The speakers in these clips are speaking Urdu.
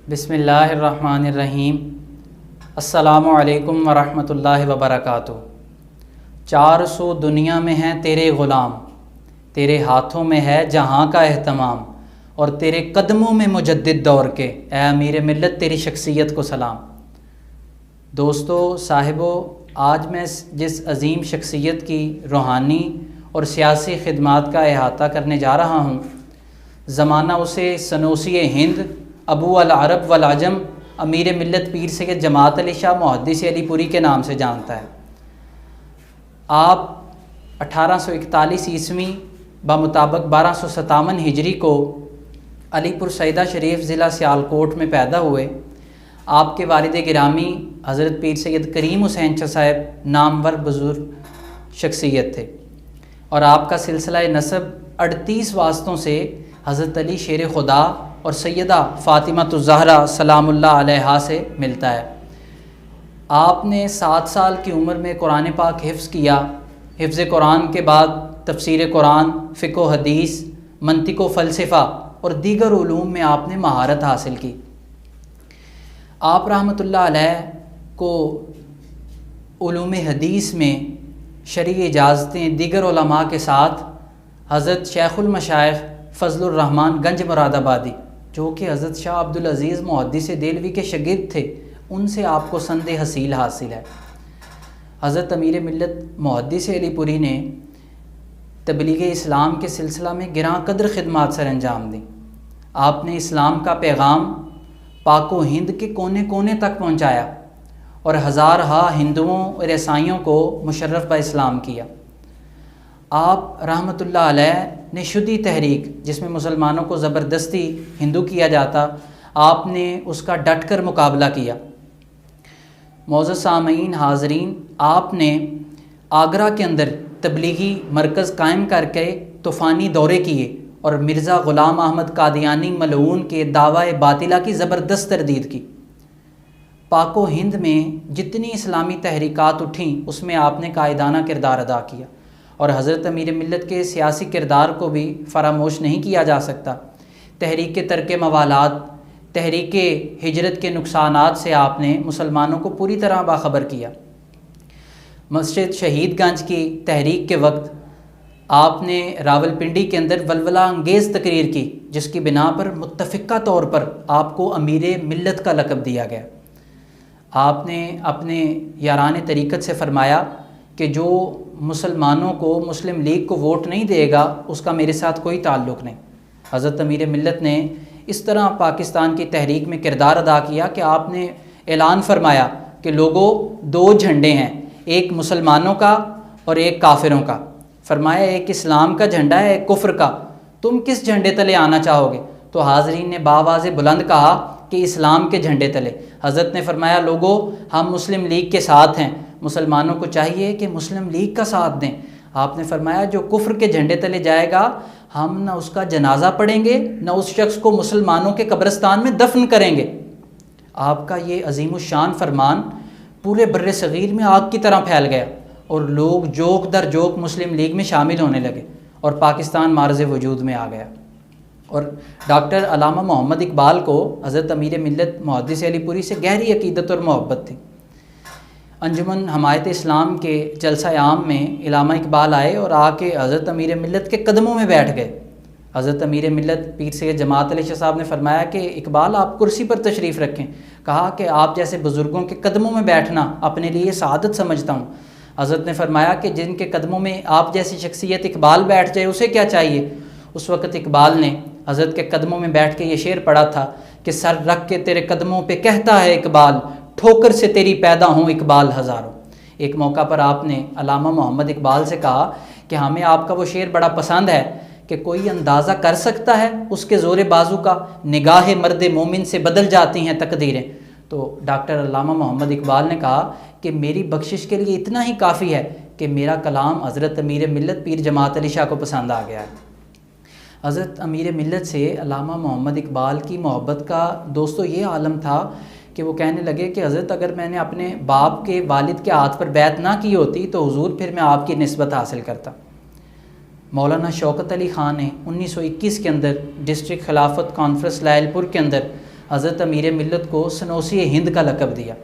بسم اللہ الرحمن الرحیم۔ السلام علیکم ورحمۃ اللہ وبرکاتہ۔ 400 دنیا میں ہیں تیرے غلام، تیرے ہاتھوں میں ہے جہاں کا اہتمام، اور تیرے قدموں میں مجدد دور کے، اے امیر ملت تیری شخصیت کو سلام۔ دوستو، صاحبو، آج میں جس عظیم شخصیت کی روحانی اور سیاسی خدمات کا احاطہ کرنے جا رہا ہوں، زمانہ اسے سنوسی ہند، ابو العرب والعجم، امیر ملت پیر سید جماعت علی شاہ محدث علی پوری کے نام سے جانتا ہے۔ آپ 1841 عیسوی بمطابق 1257 ہجری کو علی پور سیدہ شریف ضلع سیالکوٹ میں پیدا ہوئے۔ آپ کے والد گرامی حضرت پیر سید کریم حسین چا صاحب نامور بزرگ شخصیت تھے، اور آپ کا سلسلہ نسب 38 واسطوں سے حضرت علی شیر خدا اور سیدہ فاطمہ الزہرا سلام اللہ علیہا سے ملتا ہے۔ آپ نے 7 سال کی عمر میں قرآن پاک حفظ کیا۔ حفظ قرآن کے بعد تفسیر قرآن، فقہ و حدیث، منطق و فلسفہ اور دیگر علوم میں آپ نے مہارت حاصل کی۔ آپ رحمۃ اللہ علیہ کو علوم حدیث میں شرعی اجازتیں دیگر علماء کے ساتھ حضرت شیخ المشائخ فضل الرحمن گنج مراد آبادی، جو کہ حضرت شاہ عبدالعزیز محدث دہلوی کے شاگرد تھے، ان سے آپ کو سند حصیل حاصل ہے۔ حضرت امیر ملت محدث علی پوری نے تبلیغ اسلام کے سلسلہ میں گراں قدر خدمات سر انجام دیں۔ آپ نے اسلام کا پیغام پاک و ہند کے کونے کونے تک پہنچایا اور ہزارہا ہندوؤں اور عیسائیوں کو مشرف با اسلام کیا۔ آپ رحمۃ اللہ علیہ نے شدی تحریک، جس میں مسلمانوں کو زبردستی ہندو کیا جاتا، آپ نے اس کا ڈٹ کر مقابلہ کیا۔ معزز سامعین، حاضرین، آپ نے آگرہ کے اندر تبلیغی مرکز قائم کر کے طوفانی دورے کیے اور مرزا غلام احمد قادیانی ملعون کے دعوی باطلہ کی زبردست تردید کی۔ پاک و ہند میں جتنی اسلامی تحریکات اٹھیں، اس میں آپ نے قائدانہ کردار ادا کیا، اور حضرت امیر ملت کے سیاسی کردار کو بھی فراموش نہیں کیا جا سکتا۔ تحریک ترک موالات، تحریک ہجرت کے نقصانات سے آپ نے مسلمانوں کو پوری طرح باخبر کیا۔ مسجد شہید گنج کی تحریک کے وقت آپ نے راولپنڈی کے اندر ولولہ انگیز تقریر کی، جس کی بنا پر متفقہ طور پر آپ کو امیر ملت کا لقب دیا گیا۔ آپ نے اپنے یاران طریقت سے فرمایا کہ جو مسلمانوں کو مسلم لیگ کو ووٹ نہیں دے گا، اس کا میرے ساتھ کوئی تعلق نہیں۔ حضرت امیر ملت نے اس طرح پاکستان کی تحریک میں کردار ادا کیا کہ آپ نے اعلان فرمایا کہ لوگوں، 2 جھنڈے ہیں، ایک مسلمانوں کا اور ایک کافروں کا۔ فرمایا ایک اسلام کا جھنڈا ہے، ایک کفر کا، تم کس جھنڈے تلے آنا چاہو گے؟ تو حاضرین نے باواز بلند کہا کہ اسلام کے جھنڈے تلے۔ حضرت نے فرمایا لوگوں، ہم مسلم لیگ کے ساتھ ہیں، مسلمانوں کو چاہیے کہ مسلم لیگ کا ساتھ دیں۔ آپ نے فرمایا جو کفر کے جھنڈے تلے جائے گا، ہم نہ اس کا جنازہ پڑھیں گے، نہ اس شخص کو مسلمانوں کے قبرستان میں دفن کریں گے۔ آپ کا یہ عظیم الشان فرمان پورے بر صغیر میں آگ کی طرح پھیل گیا، اور لوگ جوک در جوک مسلم لیگ میں شامل ہونے لگے، اور پاکستان معرض وجود میں آ گیا۔ اور ڈاکٹر علامہ محمد اقبال کو حضرت امیر ملت محدث علی پوری سے گہری عقیدت اور محبت تھی۔ انجمن حمایت اسلام کے جلسہ عام میں علامہ اقبال آئے اور آ کے حضرت امیر ملت کے قدموں میں بیٹھ گئے۔ حضرت امیر ملت پیر سید جماعت علی شاہ صاحب نے فرمایا کہ اقبال آپ کرسی پر تشریف رکھیں۔ کہا کہ آپ جیسے بزرگوں کے قدموں میں بیٹھنا اپنے لیے سعادت سمجھتا ہوں۔ حضرت نے فرمایا کہ جن کے قدموں میں آپ جیسی شخصیت اقبال بیٹھ جائے اسے کیا چاہیے؟ اس وقت اقبال نے حضرت کے قدموں میں بیٹھ کے یہ شعر پڑھا تھا کہ سر رکھ کے تیرے قدموں پہ کہتا ہے اقبال، ٹھوکر سے تیری پیدا ہوں اقبال ہزاروں۔ ایک موقع پر آپ نے علامہ محمد اقبال سے کہا کہ ہمیں آپ کا وہ شعر بڑا پسند ہے کہ کوئی اندازہ کر سکتا ہے اس کے زور بازو کا، نگاہ مرد مومن سے بدل جاتی ہیں تقدیریں۔ تو ڈاکٹر علامہ محمد اقبال نے کہا کہ میری بخشش کے لیے اتنا ہی کافی ہے کہ میرا کلام حضرت امیر ملت پیر جماعت علی شاہ کو پسند آ گیا ہے۔ حضرت امیر ملت سے علامہ محمد اقبال کی محبت کا دوستو یہ عالم تھا کہ وہ کہنے لگے کہ حضرت اگر میں نے اپنے باپ کے والد کے ہاتھ پر بیعت نہ کی ہوتی تو حضور پھر میں آپ کی نسبت حاصل کرتا۔ مولانا شوکت علی خان نے 1921 کے اندر ڈسٹرکٹ خلافت کانفرنس لائل پور کے اندر حضرت امیر ملت کو سنوسی ہند کا لقب دیا۔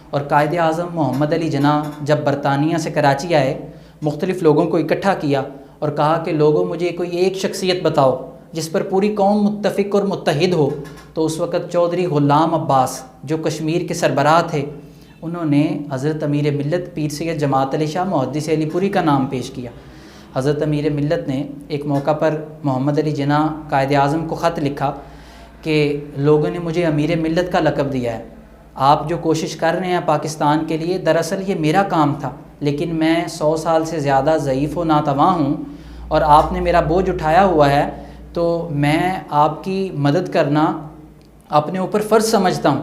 اور قائد اعظم محمد علی جناح جب برطانیہ سے کراچی آئے، مختلف لوگوں کو اکٹھا کیا اور کہا کہ لوگوں مجھے کوئی ایک شخصیت بتاؤ جس پر پوری قوم متفق اور متحد ہو۔ تو اس وقت چودھری غلام عباس جو کشمیر کے سربراہ تھے، انہوں نے حضرت امیر ملت پیر سید جماعت علی شاہ محدث علی پوری کا نام پیش کیا۔ حضرت امیر ملت نے ایک موقع پر محمد علی جناح قائد اعظم کو خط لکھا کہ لوگوں نے مجھے امیر ملت کا لقب دیا ہے، آپ جو کوشش کر رہے ہیں پاکستان کے لیے، دراصل یہ میرا کام تھا، لیکن میں 100 سال سے زیادہ ضعیف و ناتواں ہوں اور آپ نے میرا بوجھ اٹھایا ہوا ہے، تو میں آپ کی مدد کرنا اپنے اوپر فرض سمجھتا ہوں۔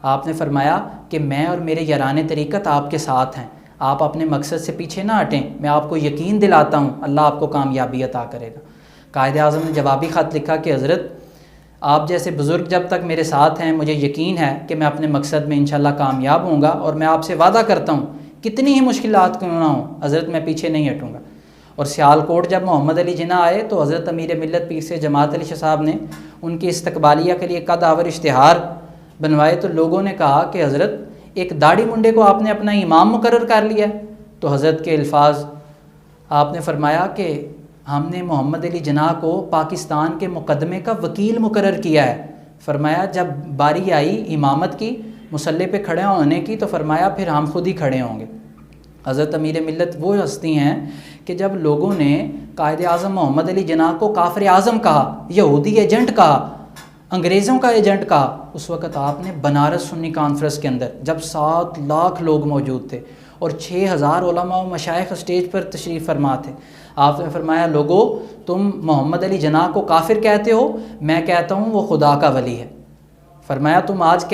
آپ نے فرمایا کہ میں اور میرے یاران طریقت آپ کے ساتھ ہیں، آپ اپنے مقصد سے پیچھے نہ ہٹیں، میں آپ کو یقین دلاتا ہوں اللہ آپ کو کامیابی عطا کرے گا۔ قائد اعظم نے جوابی خط لکھا کہ حضرت آپ جیسے بزرگ جب تک میرے ساتھ ہیں، مجھے یقین ہے کہ میں اپنے مقصد میں انشاءاللہ کامیاب ہوں گا، اور میں آپ سے وعدہ کرتا ہوں کتنی ہی مشکلات کیوں نہ ہوں حضرت میں پیچھے نہیں ہٹوں گا۔ اور سیالکوٹ جب محمد علی جناح آئے تو حضرت امیر ملت پیر سے جماعت علی شاہ صاحب نے ان کی استقبالیہ کے لیے قد آور اشتہار بنوائے، تو لوگوں نے کہا کہ حضرت ایک داڑھی منڈے کو آپ نے اپنا امام مقرر کر لیا ہے۔ تو حضرت کے الفاظ، آپ نے فرمایا کہ ہم نے محمد علی جناح کو پاکستان کے مقدمے کا وکیل مقرر کیا ہے۔ فرمایا جب باری آئی امامت کی، مصلی پہ کھڑے ہونے کی، تو فرمایا پھر ہم خود ہی کھڑے ہوں گے۔ حضرت امیر ملت وہ ہستی ہیں کہ جب لوگوں نے قائد اعظم محمد علی جناح کو کافر اعظم کہا، یہودی ایجنٹ کہا، انگریزوں کا ایجنٹ کہا، اس وقت آپ نے بنارس سنی کانفرنس کے اندر جب 7 لاکھ لوگ موجود تھے اور 6000 علماء و مشائخ اسٹیج پر تشریف فرما تھے، آپ نے فرمایا لوگو تم محمد علی جناح کو کافر کہتے ہو، میں کہتا ہوں وہ خدا کا ولی ہے۔ فرمایا تم آج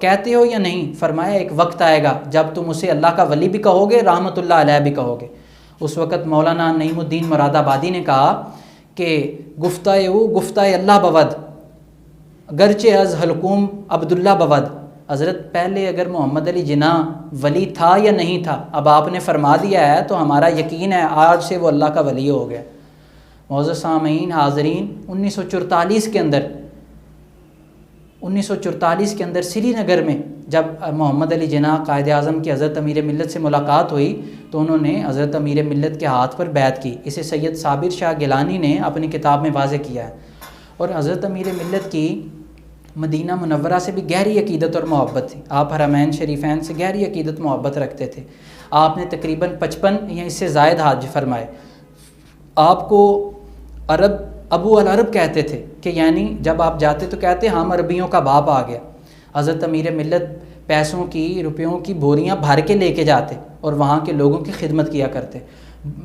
کہتے ہو یا نہیں؟ فرمایا ایک وقت آئے گا جب تم اسے اللہ کا ولی بھی کہو گے، رحمت اللہ علیہ بھی کہو گے۔ اس وقت مولانا نعیم الدین مراد آبادی نے کہا کہ گفتہ اللہ بود گرچہ از حلقوم عبداللہ بود۔ حضرت پہلے اگر محمد علی جناح ولی تھا یا نہیں تھا، اب آپ نے فرما دیا ہے تو ہمارا یقین ہے آج سے وہ اللہ کا ولی ہو گیا۔ معزز سامعین حاضرین، 1944 کے اندر سری نگر میں جب محمد علی جناح قائد اعظم کی حضرت امیر ملت سے ملاقات ہوئی تو انہوں نے حضرت امیر ملت کے ہاتھ پر بیعت کی۔ اسے سید صابر شاہ گیلانی نے اپنی کتاب میں واضح کیا ہے۔ اور حضرت امیر ملت کی مدینہ منورہ سے بھی گہری عقیدت اور محبت تھی، آپ حرمین شریفین سے گہری عقیدت محبت رکھتے تھے۔ آپ نے تقریباً 55 یا اس سے زائد حج فرمائے۔ آپ کو عرب ابو العرب کہتے تھے کہ یعنی جب آپ جاتے تو کہتے ہم عربیوں کا باپ آ گیا۔ حضرت امیر ملت پیسوں کی، روپیوں کی بوریاں بھر کے لے کے جاتے اور وہاں کے لوگوں کی خدمت کیا کرتے۔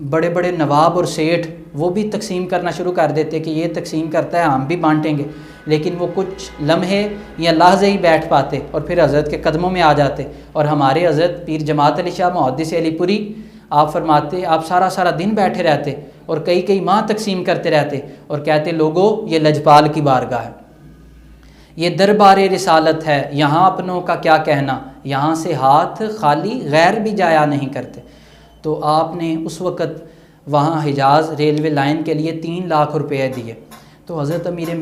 بڑے بڑے نواب اور سیٹھ وہ بھی تقسیم کرنا شروع کر دیتے کہ یہ تقسیم کرتا ہے ہم بھی بانٹیں گے، لیکن وہ کچھ لمحے یا لحظے ہی بیٹھ پاتے اور پھر حضرت کے قدموں میں آ جاتے۔ اور ہمارے حضرت پیر جماعت علی شاہ محدث علی پوری آپ فرماتے آپ سارا دن بیٹھے رہتے اور کئی ماہ تقسیم کرتے رہتے اور کہتے لوگو یہ لجپال کی بارگاہ ہے، یہ دربار رسالت ہے، یہاں اپنوں کا کیا کہنا، یہاں سے ہاتھ خالی غیر بھی جایا نہیں کرتے۔ تو آپ نے اس وقت وہاں حجاز ریلوے لائن کے لیے 3 لاکھ روپے دیے۔ تو حضرت امیر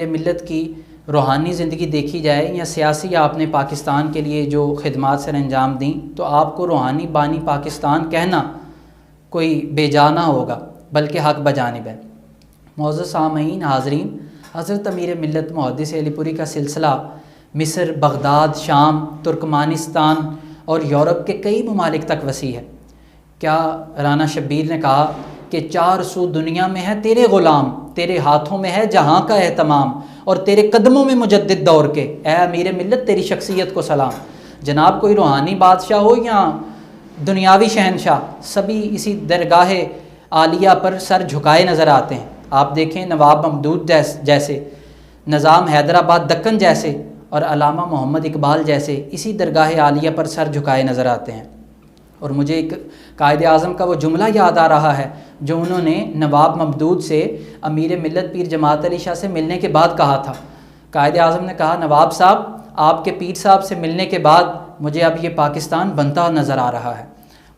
ملت کی روحانی زندگی دیکھی جائے یا سیاسی آپ نے پاکستان کے لیے جو خدمات سر انجام دیں، تو آپ کو روحانی بانی پاکستان کہنا کوئی بے جا نہ ہوگا بلکہ حق بجانب ہے۔ معزز سامعین حاضرین، حضرت امیر ملت محدث علی پوری کا سلسلہ مصر، بغداد، شام، ترکمانستان اور یورپ کے کئی ممالک تک وسیع ہے۔ کیا رانا شبیر نے کہا کہ 4 سو دنیا میں ہے تیرے غلام، تیرے ہاتھوں میں ہے جہاں کا اہتمام، اور تیرے قدموں میں مجدد دور کے، اے امیر ملت تیری شخصیت کو سلام۔ جناب کوئی روحانی بادشاہ ہو یا دنیاوی شہنشاہ، سبھی اسی درگاہ عالیہ پر سر جھکائے نظر آتے ہیں۔ آپ دیکھیں نواب ممدود جیسے، نظام حیدرآباد دکن جیسے اور علامہ محمد اقبال جیسے اسی درگاہ عالیہ پر سر جھکائے نظر آتے ہیں۔ اور مجھے ایک قائد اعظم کا وہ جملہ یاد آ رہا ہے جو انہوں نے نواب ممدود سے امیر ملت پیر جماعت علی شاہ سے ملنے کے بعد کہا تھا۔ قائد اعظم نے کہا نواب صاحب آپ کے پیر صاحب سے ملنے کے بعد مجھے اب یہ پاکستان بنتا نظر آ رہا ہے۔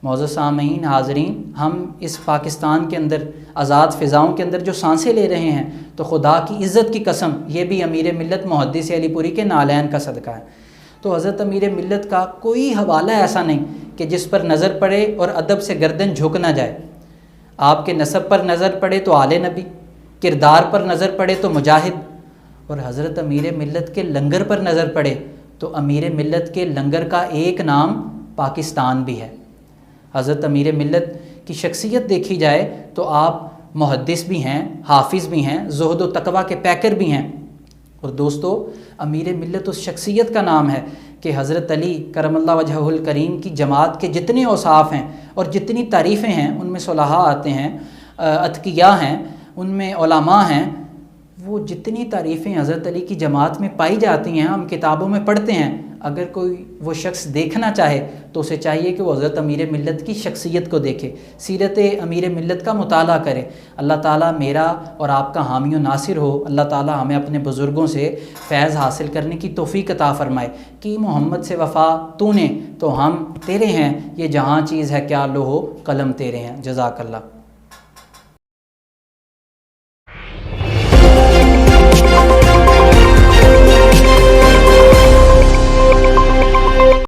معزز سامعین، حاضرین، ہم اس پاکستان کے اندر آزاد فضاؤں کے اندر جو سانسیں لے رہے ہیں تو خدا کی عزت کی قسم یہ بھی امیر ملت محدث علی پوری کے نالین کا صدقہ ہے۔ تو حضرت امیر ملت کا کوئی حوالہ ایسا نہیں کہ جس پر نظر پڑے اور ادب سے گردن جھک نہ جائے۔ آپ کے نسب پر نظر پڑے تو آل نبی، کردار پر نظر پڑے تو مجاہد، اور حضرت امیر ملت کے لنگر پر نظر پڑے تو امیر ملت کے لنگر کا ایک نام پاکستان بھی ہے۔ حضرت امیر ملت کی شخصیت دیکھی جائے تو آپ محدث بھی ہیں، حافظ بھی ہیں، زہد و تقویٰ کے پیکر بھی ہیں۔ اور دوستو، امیر ملت اس شخصیت کا نام ہے کہ حضرت علی کرم اللہ وجہہ الکریم کی جماعت کے جتنے اوصاف ہیں اور جتنی تعریفیں ہیں، ان میں صلحاء آتے ہیں، اتقیاء ہیں، ان میں علماء ہیں، وہ جتنی تعریفیں حضرت علی کی جماعت میں پائی جاتی ہیں ہم کتابوں میں پڑھتے ہیں۔ اگر کوئی وہ شخص دیکھنا چاہے تو اسے چاہیے کہ وہ حضرت امیر ملت کی شخصیت کو دیکھے، سیرت امیر ملت کا مطالعہ کرے۔ اللہ تعالیٰ میرا اور آپ کا حامی و ناصر ہو۔ اللہ تعالیٰ ہمیں اپنے بزرگوں سے فیض حاصل کرنے کی توفیق عطا فرمائے کہ محمد سے وفا تو نے تو ہم تیرے ہیں، یہ جہاں چیز ہے کیا لوح و قلم تیرے ہیں۔ جزاک اللہ۔